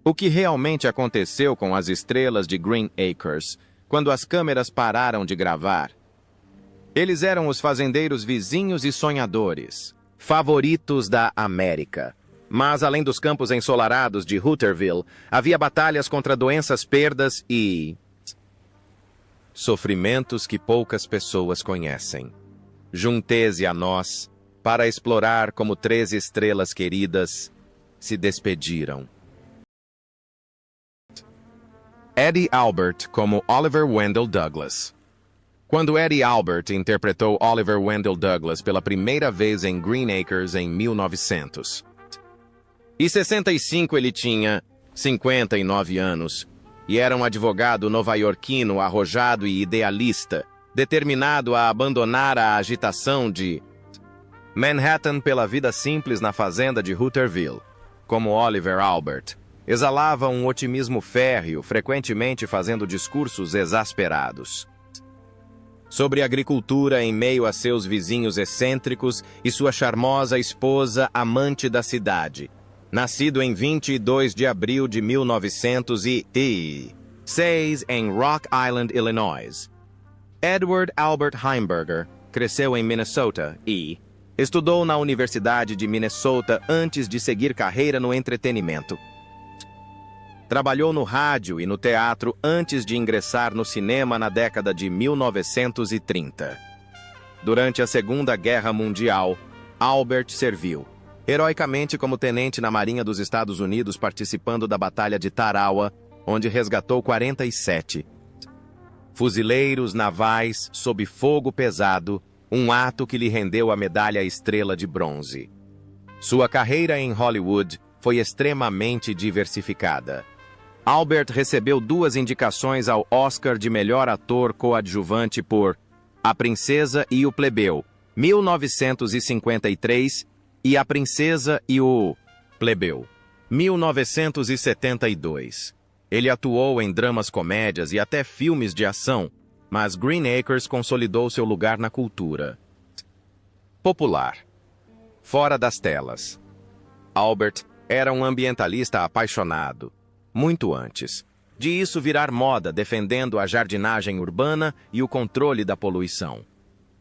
O que realmente aconteceu com as estrelas de Green Acres quando as câmeras pararam de gravar? Eles eram os fazendeiros vizinhos e sonhadores, favoritos da América. Mas, além dos campos ensolarados de Hooterville, havia batalhas contra doenças, perdas e sofrimentos que poucas pessoas conhecem. Junte-se a nós para explorar como 13 estrelas queridas se despediram. Eddie Albert como Oliver Wendell Douglas. Quando Eddie Albert interpretou Oliver Wendell Douglas pela primeira vez em Green Acres em 1965, ele tinha 59 anos e era um advogado nova-iorquino arrojado e idealista, determinado a abandonar a agitação de Manhattan pela vida simples na fazenda de Hooterville. Como Oliver Albert, exalava um otimismo férreo, frequentemente fazendo discursos exasperados sobre agricultura em meio a seus vizinhos excêntricos e sua charmosa esposa amante da cidade. Nascido em 22 de abril de 1906 em Rock Island, Illinois, Edward Albert Heimberger cresceu em Minnesota e estudou na Universidade de Minnesota antes de seguir carreira no entretenimento. Trabalhou no rádio e no teatro antes de ingressar no cinema na década de 1930. Durante a Segunda Guerra Mundial, Albert serviu heroicamente como tenente na Marinha dos Estados Unidos, participando da Batalha de Tarawa, onde resgatou 47 fuzileiros navais sob fogo pesado, um ato que lhe rendeu a Medalha Estrela de Bronze. Sua carreira em Hollywood foi extremamente diversificada. Albert recebeu 2 indicações ao Oscar de melhor ator coadjuvante por A Princesa e o Plebeu, 1953, e A Princesa e o Plebeu, 1972. Ele atuou em dramas, comédias e até filmes de ação, mas Green Acres consolidou seu lugar na cultura popular. Fora das telas, Albert era um ambientalista apaixonado, muito antes de isso virar moda, defendendo a jardinagem urbana e o controle da poluição.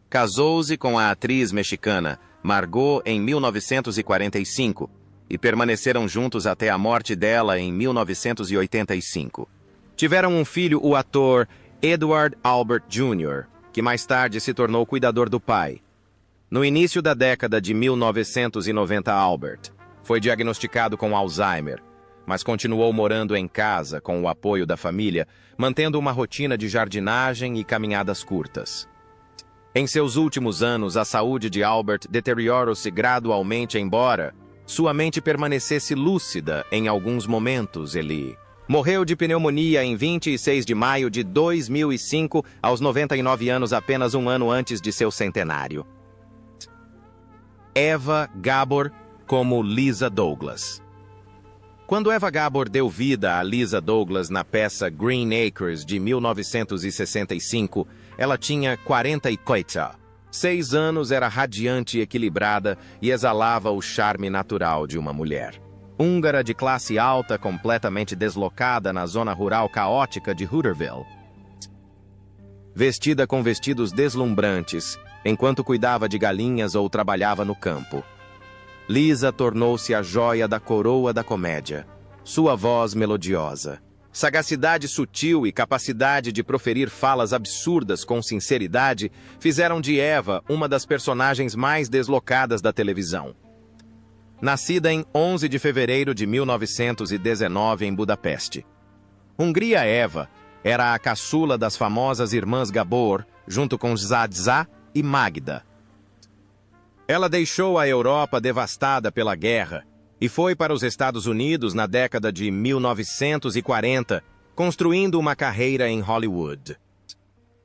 Casou-se com a atriz mexicana Margot em 1945 e permaneceram juntos até a morte dela em 1985. Tiveram um filho, o ator Edward Albert Jr., que mais tarde se tornou cuidador do pai. No início da década de 1990, Albert foi diagnosticado com Alzheimer, mas continuou morando em casa com o apoio da família, mantendo uma rotina de jardinagem e caminhadas curtas. Em seus últimos anos, a saúde de Albert deteriorou-se gradualmente, embora sua mente permanecesse lúcida em alguns momentos. Ele morreu de pneumonia em 26 de maio de 2005, aos 99 anos, apenas um ano antes de seu centenário. Eva Gabor como Lisa Douglas. Quando Eva Gabor deu vida a Lisa Douglas na peça Green Acres de 1965, ela tinha 46 anos, era radiante e equilibrada e exalava o charme natural de uma mulher húngara de classe alta, completamente deslocada na zona rural caótica de Hooterville. Vestida com vestidos deslumbrantes, enquanto cuidava de galinhas ou trabalhava no campo, Lisa tornou-se a joia da coroa da comédia. Sua voz melodiosa, sagacidade sutil e capacidade de proferir falas absurdas com sinceridade fizeram de Eva uma das personagens mais deslocadas da televisão. Nascida em 11 de fevereiro de 1919 em Budapeste, Hungria, Eva era a caçula das famosas irmãs Gabor, junto com Zsza e Magda. Ela deixou a Europa devastada pela guerra e foi para os Estados Unidos na década de 1940, construindo uma carreira em Hollywood.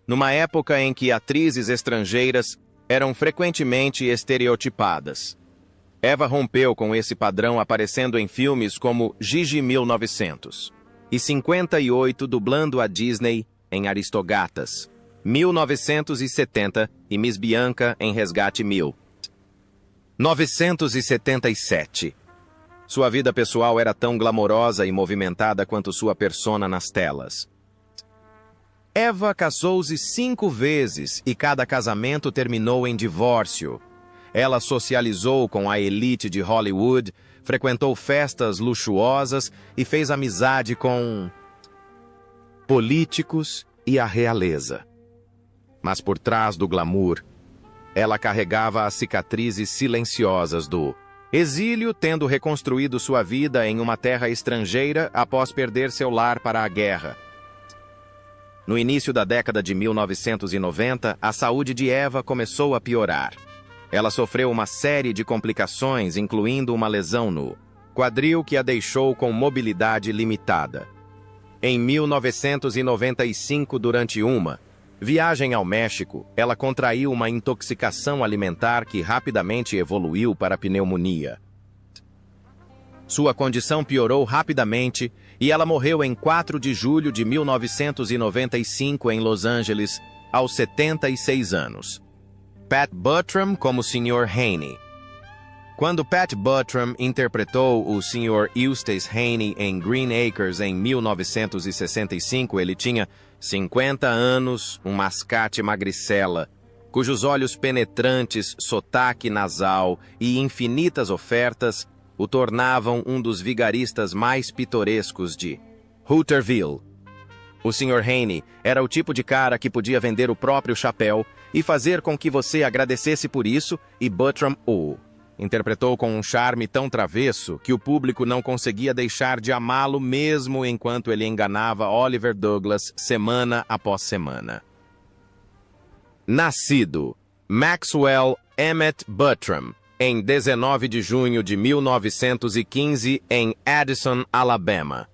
Numa época em que atrizes estrangeiras eram frequentemente estereotipadas, Eva rompeu com esse padrão, aparecendo em filmes como Gigi 1900 e 58, dublando a Disney em Aristogatas, 1970, e Miss Bianca em Resgate 1977. Sua vida pessoal era tão glamourosa e movimentada quanto sua persona nas telas. Eva casou-se 5 vezes e cada casamento terminou em divórcio. Ela socializou com a elite de Hollywood, frequentou festas luxuosas e fez amizade com políticos e a realeza. Mas por trás do glamour, ela carregava as cicatrizes silenciosas do exílio, tendo reconstruído sua vida em uma terra estrangeira após perder seu lar para a guerra. No início da década de 1990, a saúde de Eva começou a piorar. Ela sofreu uma série de complicações, incluindo uma lesão no quadril que a deixou com mobilidade limitada. Em 1995, durante uma viagem ao México, ela contraiu uma intoxicação alimentar que rapidamente evoluiu para pneumonia. Sua condição piorou rapidamente e ela morreu em 4 de julho de 1995 em Los Angeles, aos 76 anos. Pat Buttram como Sr. Haney. Quando Pat Buttram interpretou o Sr. Eustace Haney em Green Acres em 1965, ele tinha 50 anos, um mascate magricela, cujos olhos penetrantes, sotaque nasal e infinitas ofertas o tornavam um dos vigaristas mais pitorescos de Hooterville. O Sr. Haney era o tipo de cara que podia vender o próprio chapéu e fazer com que você agradecesse por isso, e Buttram o interpretou com um charme tão travesso que o público não conseguia deixar de amá-lo mesmo enquanto ele enganava Oliver Douglas semana após semana. Nascido Maxwell Emmett Buttram, em 19 de junho de 1915, em Addison, Alabama.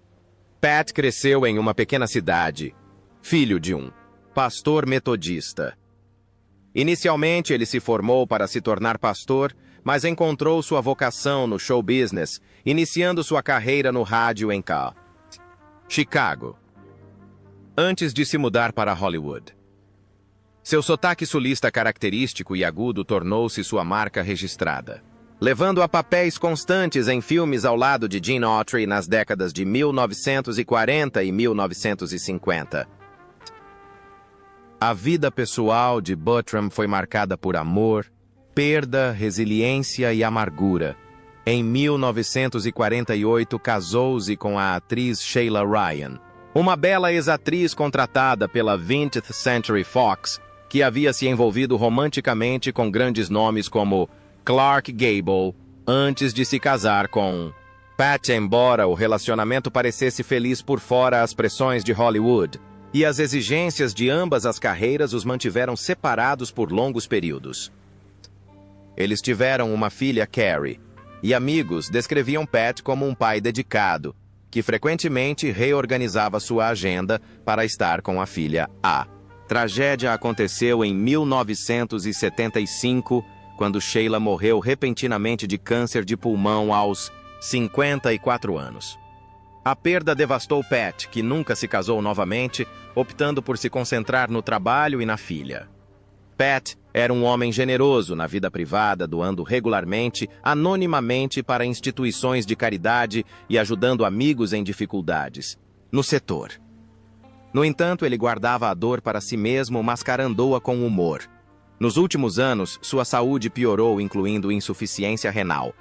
Pat cresceu em uma pequena cidade, filho de um pastor metodista. Inicialmente, ele se formou para se tornar pastor, mas encontrou sua vocação no show business, iniciando sua carreira no rádio em Chicago, antes de se mudar para Hollywood. Seu sotaque sulista característico e agudo tornou-se sua marca registrada, levando a papéis constantes em filmes ao lado de Gene Autry nas décadas de 1940 e 1950. A vida pessoal de Buttram foi marcada por amor, perda, resiliência e amargura. Em 1948, casou-se com a atriz Sheila Ryan, uma bela ex-atriz contratada pela 20th Century Fox, que havia se envolvido romanticamente com grandes nomes como Clark Gable, antes de se casar com Pat. Embora o relacionamento parecesse feliz por fora, as pressões de Hollywood e as exigências de ambas as carreiras os mantiveram separados por longos períodos. Eles tiveram uma filha, Carrie, e amigos descreviam Pat como um pai dedicado, que frequentemente reorganizava sua agenda para estar com a filha. A tragédia aconteceu em 1975, quando Sheila morreu repentinamente de câncer de pulmão aos 54 anos. A perda devastou Pat, que nunca se casou novamente, optando por se concentrar no trabalho e na filha. Pat era um homem generoso na vida privada, doando regularmente, anonimamente para instituições de caridade e ajudando amigos em dificuldades no setor. No entanto, ele guardava a dor para si mesmo, mascarando-a com humor. Nos últimos anos, sua saúde piorou, incluindo insuficiência renal.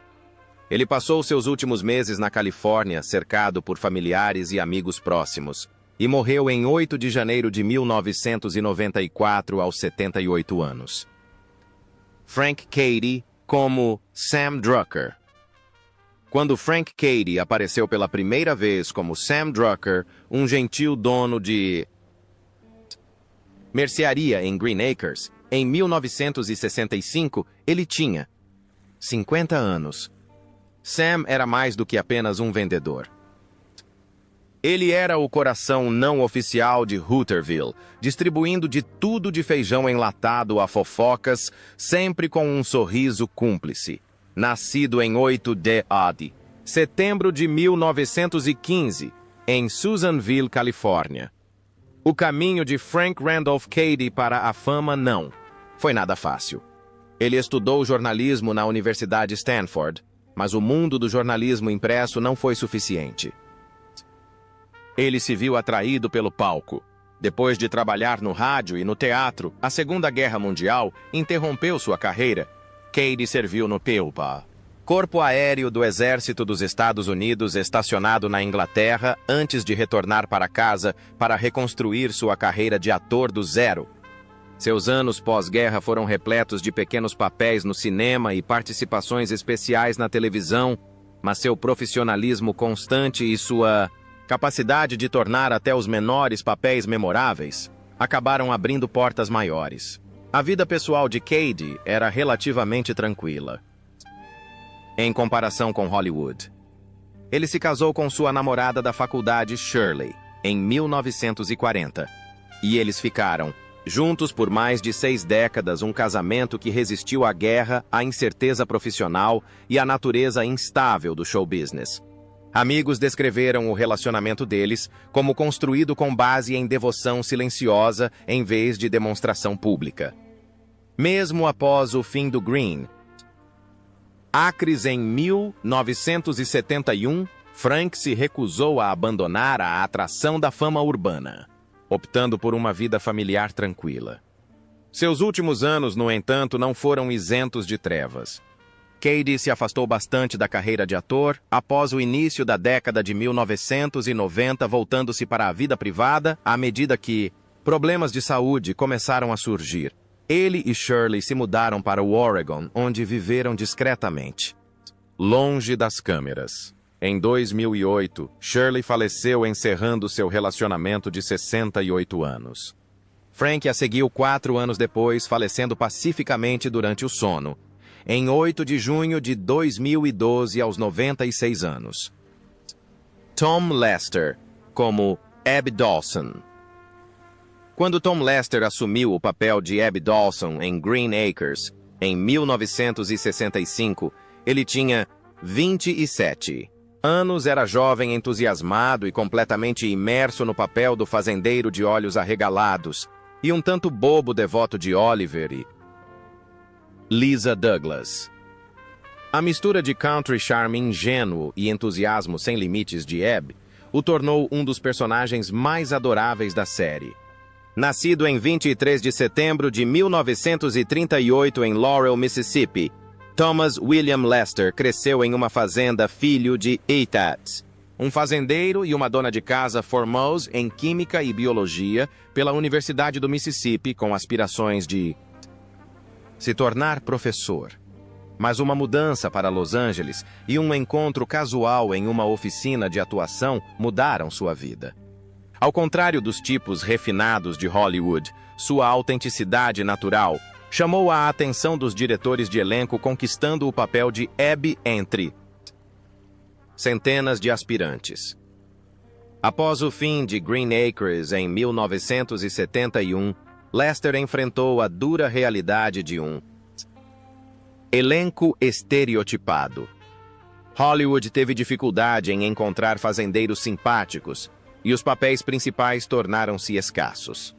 Ele passou seus últimos meses na Califórnia, cercado por familiares e amigos próximos, e morreu em 8 de janeiro de 1994, aos 78 anos. Frank Cady como Sam Drucker. Quando Frank Cady apareceu pela primeira vez como Sam Drucker, um gentil dono de mercearia em Green Acres, em 1965, ele tinha 50 anos. Sam era mais do que apenas um vendedor. Ele era o coração não oficial de Hooterville, distribuindo de tudo de feijão enlatado a fofocas, sempre com um sorriso cúmplice. Nascido em 8 de setembro de 1915, em Susanville, Califórnia. O caminho de Frank Randolph Cady para a fama não foi nada fácil. Ele estudou jornalismo na Universidade Stanford, Mas o mundo do jornalismo impresso não foi suficiente. Ele se viu atraído pelo palco. Depois de trabalhar no rádio e no teatro, a Segunda Guerra Mundial interrompeu sua carreira. Cady serviu no PEUPA, Corpo Aéreo do Exército dos Estados Unidos, estacionado na Inglaterra, antes de retornar para casa para reconstruir sua carreira de ator do zero. Seus anos pós-guerra foram repletos de pequenos papéis no cinema e participações especiais na televisão, mas seu profissionalismo constante e sua capacidade de tornar até os menores papéis memoráveis acabaram abrindo portas maiores. A vida pessoal de Cady era relativamente tranquila, em comparação com Hollywood. Ele se casou com sua namorada da faculdade, Shirley, em 1940, e eles ficaram juntos por mais de 6 décadas, um casamento que resistiu à guerra, à incerteza profissional e à natureza instável do show business. Amigos descreveram o relacionamento deles como construído com base em devoção silenciosa em vez de demonstração pública. Mesmo após o fim do Green Acres em 1971, Frank se recusou a abandonar a atração da fama urbana, optando por uma vida familiar tranquila. Seus últimos anos, no entanto, não foram isentos de trevas. Cady se afastou bastante da carreira de ator após o início da década de 1990, voltando-se para a vida privada à medida que problemas de saúde começaram a surgir. Ele e Shirley se mudaram para o Oregon, onde viveram discretamente, longe das câmeras. Em 2008, Shirley faleceu, encerrando seu relacionamento de 68 anos. Frank a seguiu 4 anos depois, falecendo pacificamente durante o sono, em 8 de junho de 2012, aos 96 anos. Tom Lester, como Abby Dawson. Quando Tom Lester assumiu o papel de Abby Dawson em Green Acres, em 1965, ele tinha 27 anos, era jovem, entusiasmado e completamente imerso no papel do fazendeiro de olhos arregalados, e um tanto bobo devoto de Oliver e Lisa Douglas. A mistura de country charme ingênuo e entusiasmo sem limites de Abby o tornou um dos personagens mais adoráveis da série. Nascido em 23 de setembro de 1938 em Laurel, Mississippi, Thomas William Lester cresceu em uma fazenda, filho de Etats, um fazendeiro e uma dona de casa, formou-se em Química e Biologia pela Universidade do Mississippi com aspirações de se tornar professor. Mas uma mudança para Los Angeles e um encontro casual em uma oficina de atuação mudaram sua vida. Ao contrário dos tipos refinados de Hollywood, sua autenticidade natural chamou a atenção dos diretores de elenco, conquistando o papel de Abby entre centenas de aspirantes. Após o fim de Green Acres em 1971, Lester enfrentou a dura realidade de um elenco estereotipado. Hollywood teve dificuldade em encontrar fazendeiros simpáticos, e os papéis principais tornaram-se escassos.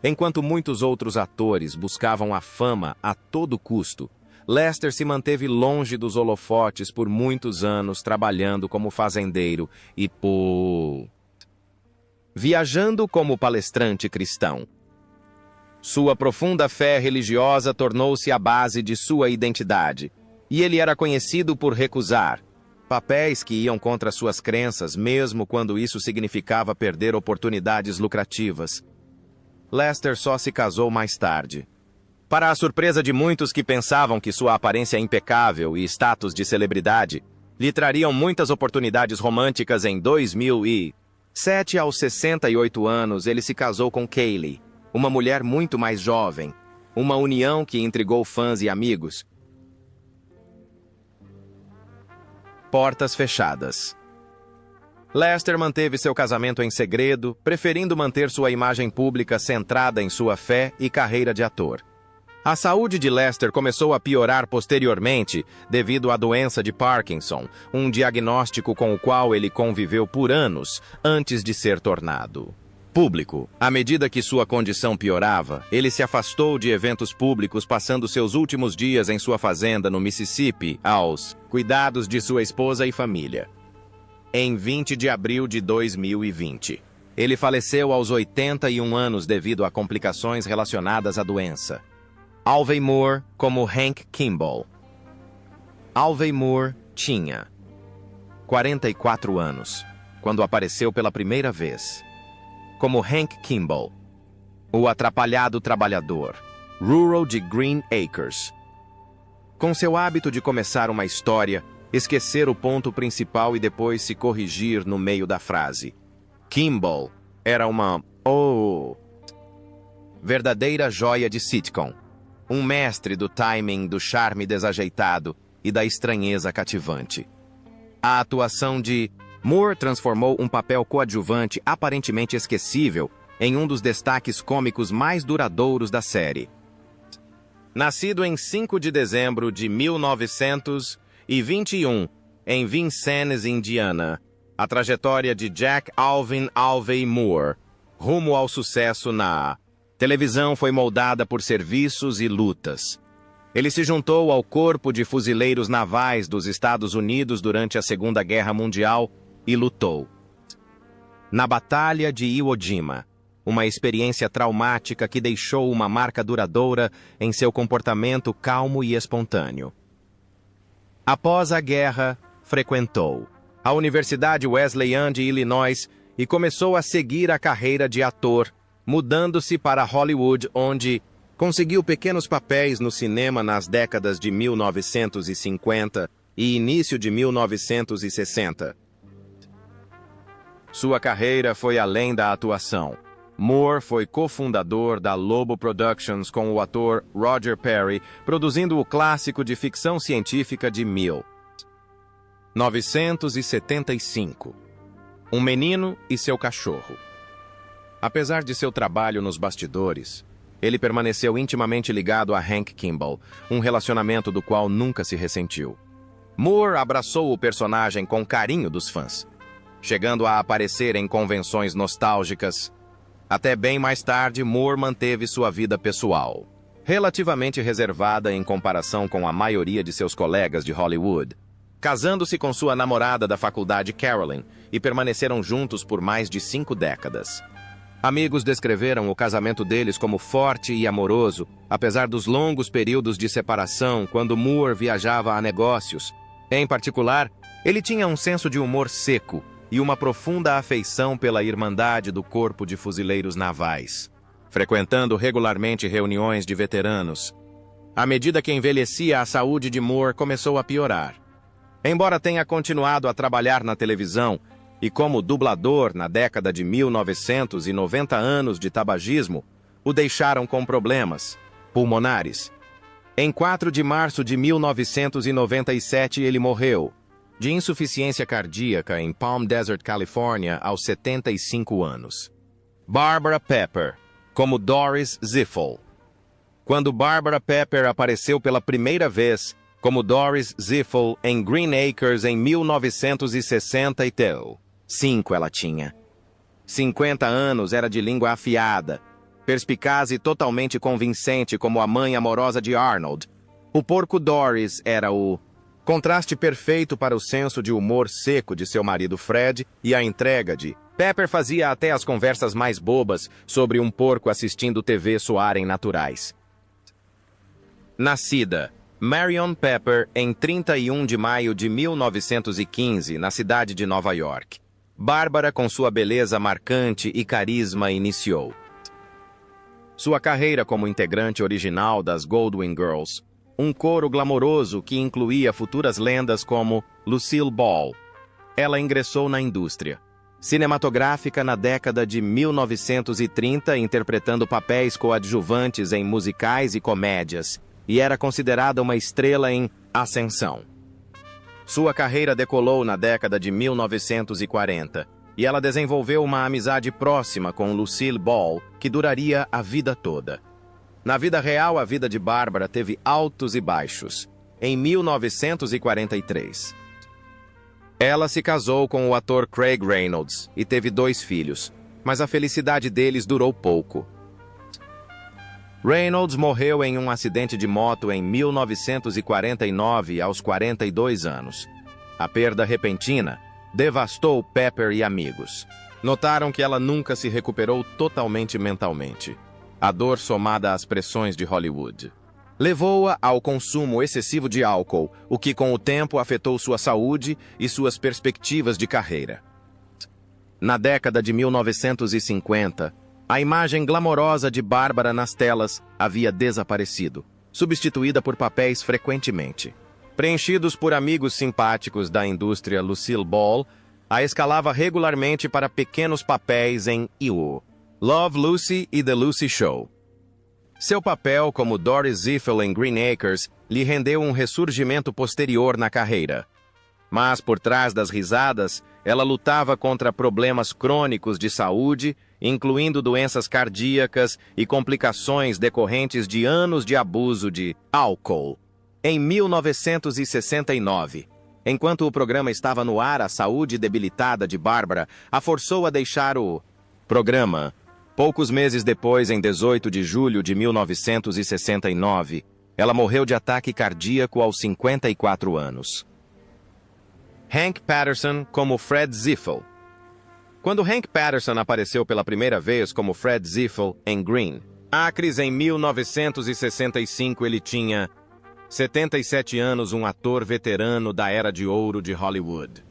Enquanto muitos outros atores buscavam a fama a todo custo, Lester se manteve longe dos holofotes por muitos anos, trabalhando como fazendeiro e viajando como palestrante cristão. Sua profunda fé religiosa tornou-se a base de sua identidade, e ele era conhecido por recusar papéis que iam contra suas crenças, mesmo quando isso significava perder oportunidades lucrativas. Lester só se casou mais tarde. Para a surpresa de muitos que pensavam que sua aparência impecável e status de celebridade lhe trariam muitas oportunidades românticas, em 2007, aos 68 anos, ele se casou com Kaylee, uma mulher muito mais jovem, uma união que intrigou fãs e amigos. Portas fechadas. Lester manteve seu casamento em segredo, preferindo manter sua imagem pública centrada em sua fé e carreira de ator. A saúde de Lester começou a piorar posteriormente devido à doença de Parkinson, um diagnóstico com o qual ele conviveu por anos antes de ser tornado Público. À medida que sua condição piorava, ele se afastou de eventos públicos, passando seus últimos dias em sua fazenda no Mississippi, aos cuidados de sua esposa e família. Em 20 de abril de 2020, ele faleceu aos 81 anos devido a complicações relacionadas à doença. Alvey Moore como Hank Kimball. Alvey Moore tinha 44 anos, quando apareceu pela primeira vez como Hank Kimball, o atrapalhado trabalhador, rural de Green Acres. Com seu hábito de começar uma história, esquecer o ponto principal e depois se corrigir no meio da frase. Kimball era uma verdadeira joia de sitcom, um mestre do timing, do charme desajeitado e da estranheza cativante. A atuação de Moore transformou um papel coadjuvante aparentemente esquecível em um dos destaques cômicos mais duradouros da série. Nascido em 5 de dezembro de 1921, em Vincennes, Indiana, a trajetória de Jack Alvin Alvey Moore, rumo ao sucesso na televisão, foi moldada por serviços e lutas. Ele se juntou ao Corpo de Fuzileiros Navais dos Estados Unidos durante a Segunda Guerra Mundial e lutou na Batalha de Iwo Jima, uma experiência traumática que deixou uma marca duradoura em seu comportamento calmo e espontâneo. Após a guerra, frequentou a Universidade Wesleyan de Illinois e começou a seguir a carreira de ator, mudando-se para Hollywood, onde conseguiu pequenos papéis no cinema nas décadas de 1950 e início de 1960. Sua carreira foi além da atuação. Moore foi cofundador da Lobo Productions com o ator Roger Perry, produzindo o clássico de ficção científica de 1975, Um Menino e Seu Cachorro. Apesar de seu trabalho nos bastidores, ele permaneceu intimamente ligado a Hank Kimball, um relacionamento do qual nunca se ressentiu. Moore abraçou o personagem com carinho dos fãs, chegando a aparecer em convenções nostálgicas. Até bem mais tarde, Moore manteve sua vida pessoal relativamente reservada em comparação com a maioria de seus colegas de Hollywood, casando-se com sua namorada da faculdade, Carolyn, e permaneceram juntos por mais de 5 décadas. Amigos descreveram o casamento deles como forte e amoroso, apesar dos longos períodos de separação quando Moore viajava a negócios. Em particular, ele tinha um senso de humor seco e uma profunda afeição pela irmandade do Corpo de Fuzileiros Navais, frequentando regularmente reuniões de veteranos. À medida que envelhecia, a saúde de Moore começou a piorar. Embora tenha continuado a trabalhar na televisão e como dublador na década de 1990, anos de tabagismo o deixaram com problemas pulmonares. Em 4 de março de 1997, ele morreu de insuficiência cardíaca em Palm Desert, Califórnia, aos 75 anos. Barbara Pepper, como Doris Ziffel. Quando Barbara Pepper apareceu pela primeira vez como Doris Ziffel em Green Acres em 1965, ela tinha 50 anos, era de língua afiada, perspicaz e totalmente convincente como a mãe amorosa de Arnold. O porco Doris era o contraste perfeito para o senso de humor seco de seu marido Fred e a entrega de Pepper fazia até as conversas mais bobas sobre um porco assistindo TV soarem naturais. Nascida Marion Pepper em 31 de maio de 1915, na cidade de Nova York, Bárbara, com sua beleza marcante e carisma, iniciou sua carreira como integrante original das Goldwyn Girls, um coro glamouroso que incluía futuras lendas como Lucille Ball. Ela ingressou na indústria cinematográfica na década de 1930, interpretando papéis coadjuvantes em musicais e comédias, e era considerada uma estrela em ascensão. Sua carreira decolou na década de 1940, e ela desenvolveu uma amizade próxima com Lucille Ball, que duraria a vida toda. Na vida real, a vida de Bárbara teve altos e baixos. Em 1943, ela se casou com o ator Craig Reynolds e teve 2 filhos, mas a felicidade deles durou pouco. Reynolds morreu em um acidente de moto em 1949, aos 42 anos. A perda repentina devastou Pepper e amigos. Notaram que ela nunca se recuperou totalmente mentalmente. A dor somada às pressões de Hollywood levou-a ao consumo excessivo de álcool, o que com o tempo afetou sua saúde e suas perspectivas de carreira. Na década de 1950, a imagem glamourosa de Barbara nas telas havia desaparecido, substituída por papéis frequentemente preenchidos por amigos simpáticos da indústria. Lucille Ball a escalava regularmente para pequenos papéis em You, Love, Lucy e The Lucy Show. Seu papel como Doris Ziffel em Green Acres lhe rendeu um ressurgimento posterior na carreira. Mas por trás das risadas, ela lutava contra problemas crônicos de saúde, incluindo doenças cardíacas e complicações decorrentes de anos de abuso de álcool. Em 1969, enquanto o programa estava no ar, a saúde debilitada de Barbara a forçou a deixar o programa. Poucos meses depois, em 18 de julho de 1969, ela morreu de ataque cardíaco aos 54 anos. Hank Patterson como Fred Ziffel. Quando Hank Patterson apareceu pela primeira vez como Fred Ziffel em Green Acres em 1965, ele tinha 77 anos, um ator veterano da era de ouro de Hollywood.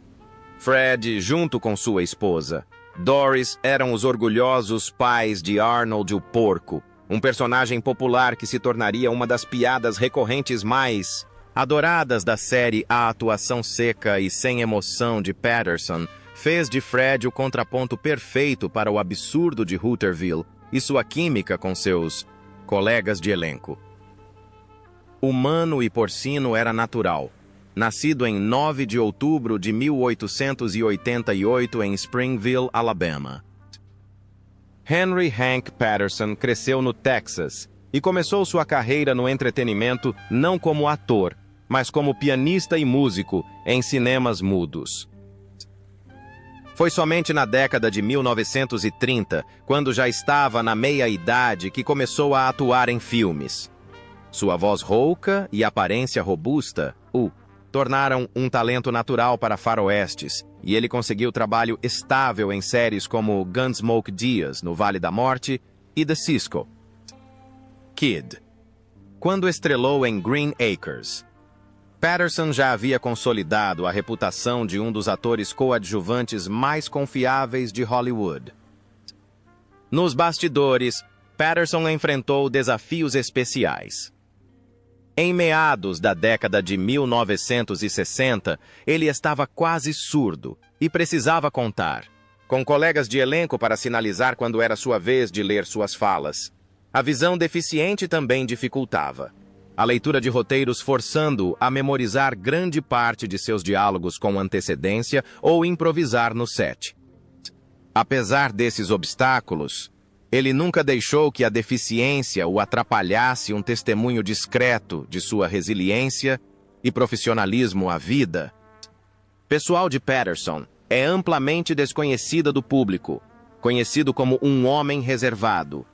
Fred, junto com sua esposa, Doris, eram os orgulhosos pais de Arnold o Porco, um personagem popular que se tornaria uma das piadas recorrentes mais adoradas da série. A atuação seca e sem emoção de Patterson fez de Fred o contraponto perfeito para o absurdo de Hooterville e sua química com seus colegas de elenco. Humano e porcino era natural. Nascido em 9 de outubro de 1888 em Springville, Alabama. Henry Hank Patterson cresceu no Texas e começou sua carreira no entretenimento não como ator, mas como pianista e músico em cinemas mudos. Foi somente na década de 1930, quando já estava na meia-idade, que começou a atuar em filmes. Sua voz rouca e aparência robusta o tornaram um talento natural para faroestes, e ele conseguiu trabalho estável em séries como Gunsmoke Diaz, no Vale da Morte, e The Cisco Kid. Quando estrelou em Green Acres, Patterson já havia consolidado a reputação de um dos atores coadjuvantes mais confiáveis de Hollywood. Nos bastidores, Patterson enfrentou desafios especiais. Em meados da década de 1960, ele estava quase surdo e precisava contar com colegas de elenco para sinalizar quando era sua vez de ler suas falas. A visão deficiente também dificultava a leitura de roteiros, forçando-o a memorizar grande parte de seus diálogos com antecedência ou improvisar no set. Apesar desses obstáculos, ele nunca deixou que a deficiência o atrapalhasse, um testemunho discreto de sua resiliência e profissionalismo à vida. Pessoal de Patterson é amplamente desconhecida do público, conhecido como um homem reservado.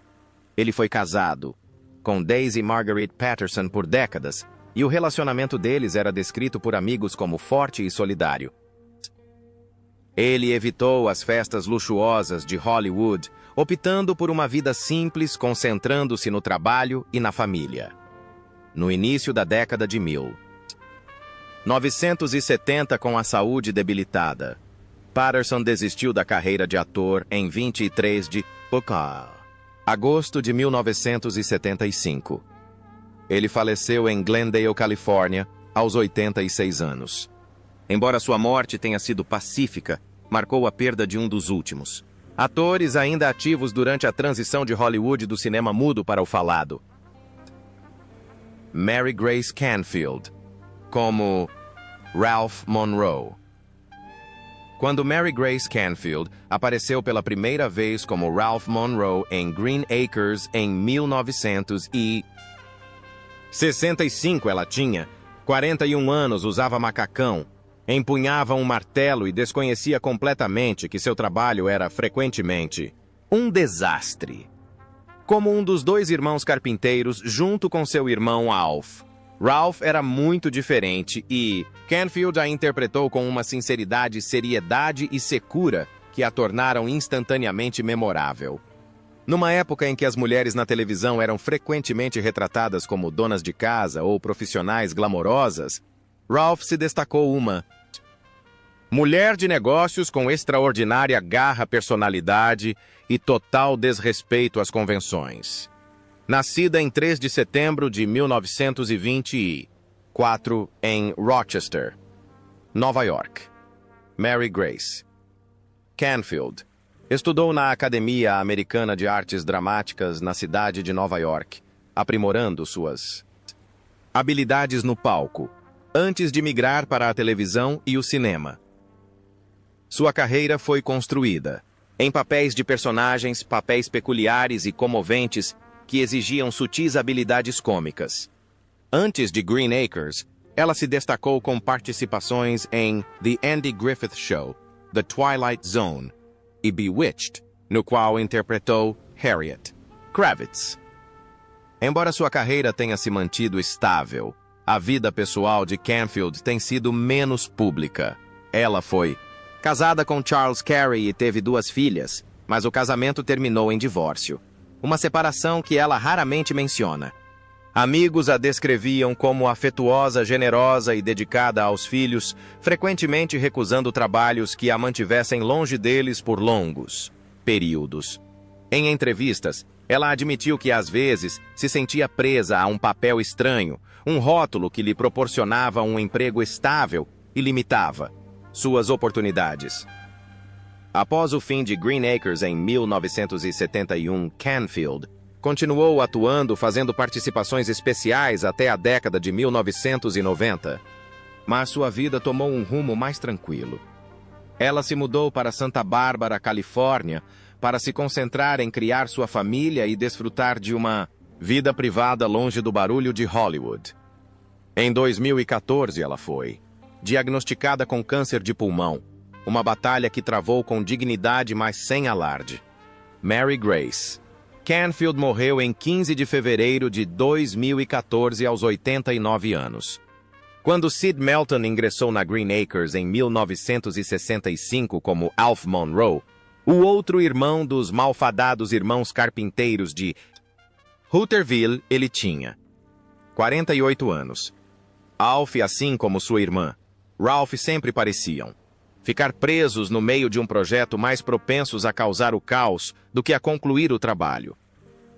Ele foi casado com Daisy Margaret Patterson por décadas, e o relacionamento deles era descrito por amigos como forte e solidário. Ele evitou as festas luxuosas de Hollywood, optando por uma vida simples, concentrando-se no trabalho e na família. No início da década de 1970, com a saúde debilitada, Patterson desistiu da carreira de ator em 23 de agosto de 1975. Ele faleceu em Glendale, Califórnia, aos 86 anos. Embora sua morte tenha sido pacífica, marcou a perda de um dos últimos atores ainda ativos durante a transição de Hollywood do cinema mudo para o falado. Mary Grace Canfield, como Ralph Monroe. Quando Mary Grace Canfield apareceu pela primeira vez como Ralph Monroe em Green Acres em 1965, ela tinha 41 anos, usava macacão, empunhava um martelo e desconhecia completamente que seu trabalho era frequentemente Um desastre. Como um dos dois irmãos carpinteiros junto com seu irmão Alf. Ralph era muito diferente e Canfield a interpretou com uma sinceridade, seriedade e secura que a tornaram instantaneamente memorável. Numa época em que as mulheres na televisão eram frequentemente retratadas como donas de casa ou profissionais glamourosas, Ralph se destacou uma mulher de negócios com extraordinária garra, personalidade e total desrespeito às convenções. Nascida em 3 de setembro de 1924 em Rochester, Nova York, Mary Grace Canfield estudou na Academia Americana de Artes Dramáticas na cidade de Nova York, aprimorando suas habilidades no palco, antes de migrar para a televisão e o cinema. Sua carreira foi construída em papéis de personagens, papéis peculiares e comoventes que exigiam sutis habilidades cômicas. Antes de Green Acres, ela se destacou com participações em The Andy Griffith Show, The Twilight Zone e Bewitched, no qual interpretou Harriet Kravitz. Embora sua carreira tenha se mantido estável, a vida pessoal de Canfield tem sido menos pública. Ela foi casada com Charles Carey e teve 2 filhas, mas o casamento terminou em divórcio. Uma separação que ela raramente menciona. Amigos a descreviam como afetuosa, generosa e dedicada aos filhos, frequentemente recusando trabalhos que a mantivessem longe deles por longos períodos. Em entrevistas, ela admitiu que às vezes se sentia presa a um papel estranho, um rótulo que lhe proporcionava um emprego estável e limitava suas oportunidades. Após o fim de Green Acres em 1971, Canfield continuou atuando, fazendo participações especiais até a década de 1990. Mas sua vida tomou um rumo mais tranquilo. Ela se mudou para Santa Bárbara, Califórnia, para se concentrar em criar sua família e desfrutar de uma vida privada longe do barulho de Hollywood. Em 2014 ela foi diagnosticada com câncer de pulmão, uma batalha que travou com dignidade, mas sem alarde. Mary Grace Canfield morreu em 15 de fevereiro de 2014 aos 89 anos. Quando Sid Melton ingressou na Green Acres em 1965 como Alf Monroe, o outro irmão dos malfadados irmãos carpinteiros de Hooterville, ele tinha 48 anos. Alf, assim como sua irmã, Ralph, sempre pareciam ficar presos no meio de um projeto, mais propensos a causar o caos do que a concluir o trabalho.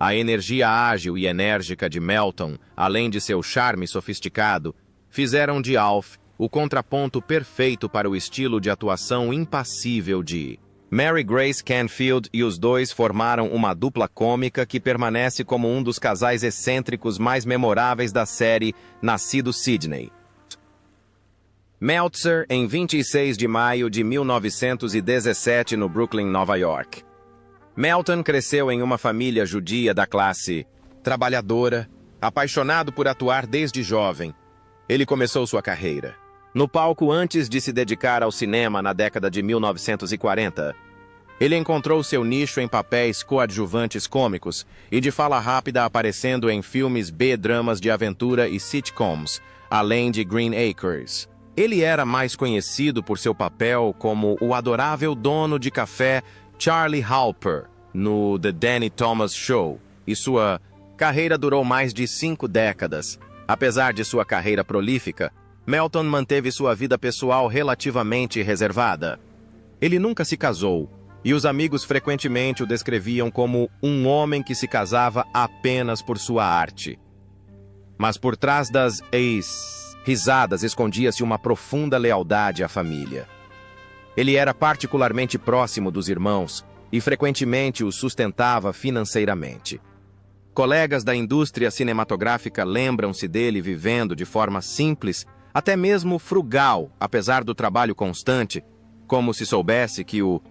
A energia ágil e enérgica de Melton, além de seu charme sofisticado, fizeram de Alf o contraponto perfeito para o estilo de atuação impassível de Mary Grace Canfield, e os dois formaram uma dupla cômica que permanece como um dos casais excêntricos mais memoráveis da série Nascido Sidney. Meltzer, em 26 de maio de 1917, no Brooklyn, Nova York. Melton cresceu em uma família judia da classe trabalhadora, apaixonado por atuar desde jovem. Ele começou sua carreira no palco antes de se dedicar ao cinema na década de 1940. Ele encontrou seu nicho em papéis coadjuvantes cômicos e de fala rápida, aparecendo em filmes B-dramas de aventura e sitcoms, além de Green Acres. Ele era mais conhecido por seu papel como o adorável dono de café Charlie Halper no The Danny Thomas Show, e sua carreira durou mais de 5 décadas. Apesar de sua carreira prolífica, Melton manteve sua vida pessoal relativamente reservada. Ele nunca se casou, e os amigos frequentemente o descreviam como um homem que se casava apenas por sua arte. Mas por trás das risadas escondia-se uma profunda lealdade à família. Ele era particularmente próximo dos irmãos e frequentemente os sustentava financeiramente. Colegas da indústria cinematográfica lembram-se dele vivendo de forma simples, até mesmo frugal, apesar do trabalho constante, como se soubesse que o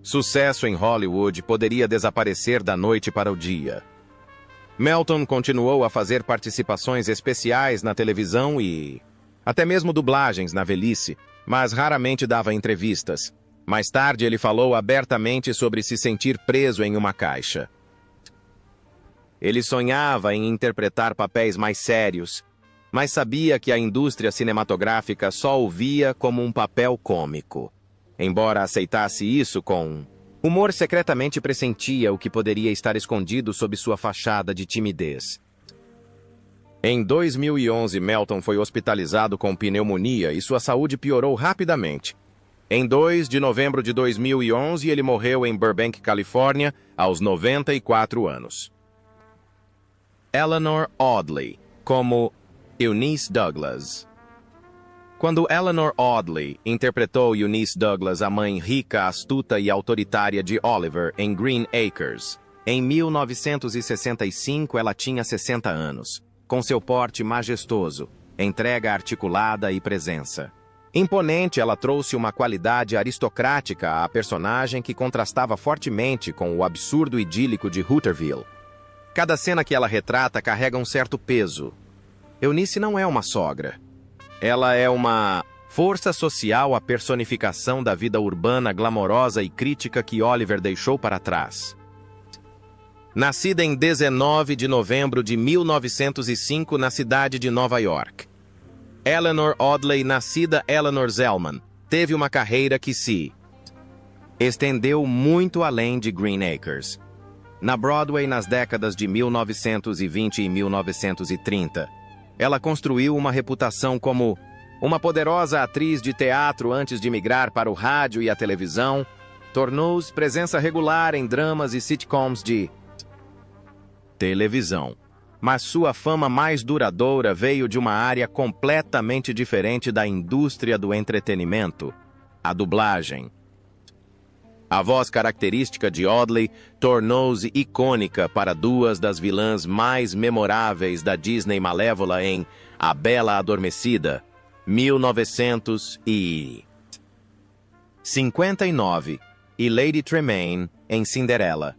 sucesso em Hollywood poderia desaparecer da noite para o dia. Melton continuou a fazer participações especiais na televisão e até mesmo dublagens na velhice, mas raramente dava entrevistas. Mais tarde, ele falou abertamente sobre se sentir preso em uma caixa. Ele sonhava em interpretar papéis mais sérios, mas sabia que a indústria cinematográfica só o via como um papel cômico. Embora aceitasse isso com humor, secretamente pressentia o que poderia estar escondido sob sua fachada de timidez. Em 2011, Melton foi hospitalizado com pneumonia e sua saúde piorou rapidamente. Em 2 de novembro de 2011, ele morreu em Burbank, Califórnia, aos 94 anos. Eleanor Audley, como Eunice Douglas. Quando Eleanor Audley interpretou Eunice Douglas, a mãe rica, astuta e autoritária de Oliver, em Green Acres, em 1965, ela tinha 60 anos, com seu porte majestoso, entrega articulada e presença. Imponente, ela trouxe uma qualidade aristocrática à personagem que contrastava fortemente com o absurdo idílico de Hooterville. Cada cena que ela retrata carrega um certo peso. Eunice não é uma sogra. Ela é uma força social, a personificação da vida urbana glamourosa e crítica que Oliver deixou para trás. Nascida em 19 de novembro de 1905 na cidade de Nova York, Eleanor Audley, nascida Eleanor Zellman, teve uma carreira que se estendeu muito além de Green Acres. Na Broadway, nas décadas de 1920 e 1930, ela construiu uma reputação como uma poderosa atriz de teatro antes de migrar para o rádio e a televisão. Tornou-se presença regular em dramas e sitcoms de televisão. Mas sua fama mais duradoura veio de uma área completamente diferente da indústria do entretenimento: a dublagem. A voz característica de Audley tornou-se icônica para duas das vilãs mais memoráveis da Disney Malévola em A Bela Adormecida, 1959, e Lady Tremaine em Cinderela,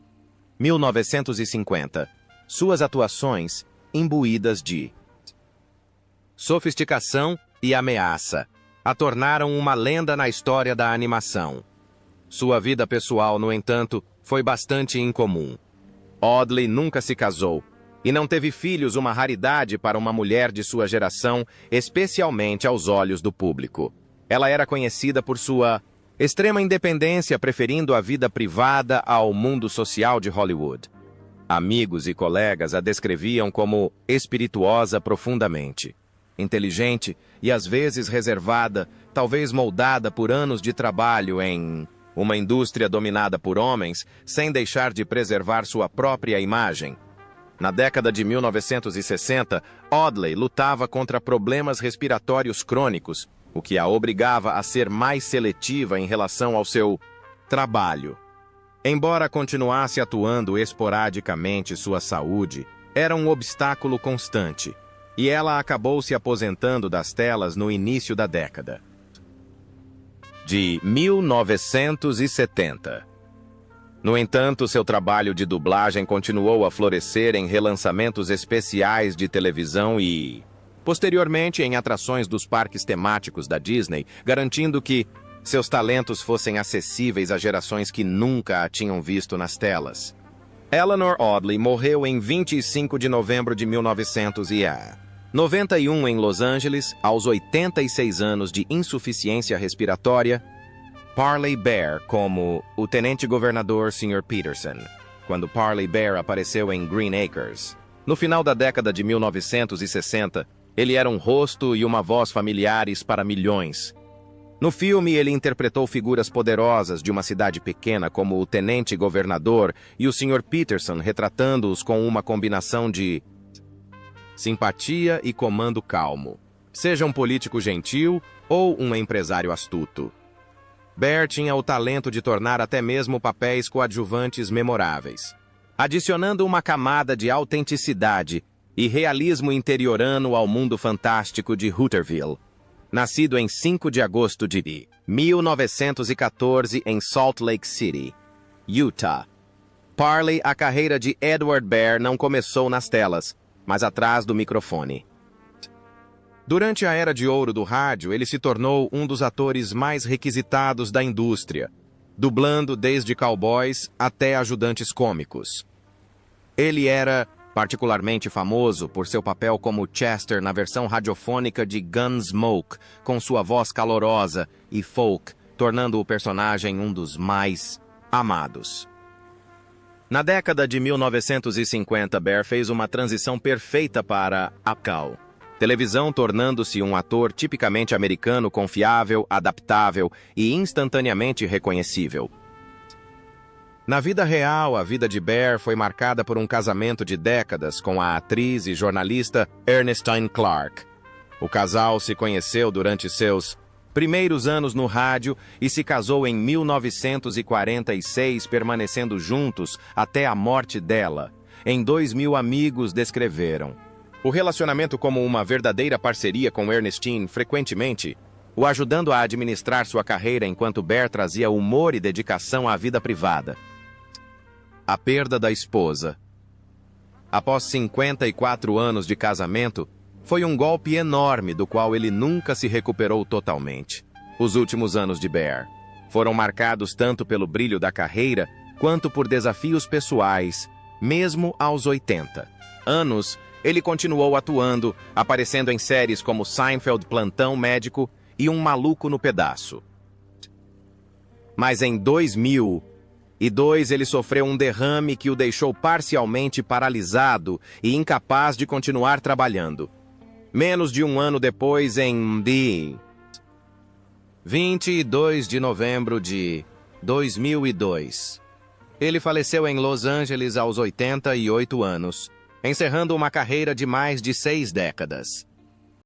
1950. Suas atuações, imbuídas de sofisticação e ameaça, a tornaram uma lenda na história da animação. Sua vida pessoal, no entanto, foi bastante incomum. Audley nunca se casou e não teve filhos, uma raridade para uma mulher de sua geração, especialmente aos olhos do público. Ela era conhecida por sua extrema independência, preferindo a vida privada ao mundo social de Hollywood. Amigos e colegas a descreviam como espirituosa profundamente, inteligente e às vezes reservada, talvez moldada por anos de trabalho em uma indústria dominada por homens, sem deixar de preservar sua própria imagem. Na década de 1960, Audley lutava contra problemas respiratórios crônicos, o que a obrigava a ser mais seletiva em relação ao seu trabalho. Embora continuasse atuando esporadicamente, sua saúde era um obstáculo constante, e ela acabou se aposentando das telas no início da década de 1970. No entanto, seu trabalho de dublagem continuou a florescer em relançamentos especiais de televisão e, posteriormente, em atrações dos parques temáticos da Disney, garantindo que seus talentos fossem acessíveis a gerações que nunca a tinham visto nas telas. Eleanor Audley morreu em 25 de novembro de 1991 em Los Angeles, aos 86 anos de insuficiência respiratória. Parley Bear como o tenente-governador Sr. Peterson, quando Parley Bear apareceu em Green Acres. No final da década de 1960, ele era um rosto e uma voz familiares para milhões. No filme, ele interpretou figuras poderosas de uma cidade pequena, como o tenente-governador e o Sr. Peterson, retratando-os com uma combinação de simpatia e comando calmo, seja um político gentil ou um empresário astuto. Bear tinha o talento de tornar até mesmo papéis coadjuvantes memoráveis, adicionando uma camada de autenticidade e realismo interiorano ao mundo fantástico de Hooterville. Nascido em 5 de agosto de 1914 em Salt Lake City, Utah, Parley, a carreira de Edward Bear não começou nas telas, mas atrás do microfone. Durante a era de ouro do rádio, ele se tornou um dos atores mais requisitados da indústria, dublando desde cowboys até ajudantes cômicos. Ele era particularmente famoso por seu papel como Chester na versão radiofônica de Gunsmoke, com sua voz calorosa e folk, tornando o personagem um dos mais amados. Na década de 1950, Bear fez uma transição perfeita para a televisão, tornando-se um ator tipicamente americano, confiável, adaptável e instantaneamente reconhecível. Na vida real, a vida de Bear foi marcada por um casamento de décadas com a atriz e jornalista Ernestine Clark. O casal se conheceu durante seus primeiros anos no rádio e se casou em 1946, permanecendo juntos até a morte dela. Em 2000, amigos descreveram o relacionamento como uma verdadeira parceria com Ernestine, frequentemente o ajudando a administrar sua carreira enquanto Bear trazia humor e dedicação à vida privada. A perda da esposa. Após 54 anos de casamento, foi um golpe enorme do qual ele nunca se recuperou totalmente. Os últimos anos de Bear foram marcados tanto pelo brilho da carreira quanto por desafios pessoais, mesmo aos 80 anos. Ele continuou atuando, aparecendo em séries como Seinfeld, Plantão Médico e Um Maluco no Pedaço. Mas em 2002 ele sofreu um derrame que o deixou parcialmente paralisado e incapaz de continuar trabalhando. Menos de um ano depois, em 22 de novembro de 2002, ele faleceu em Los Angeles aos 88 anos, encerrando uma carreira de mais de 6 décadas.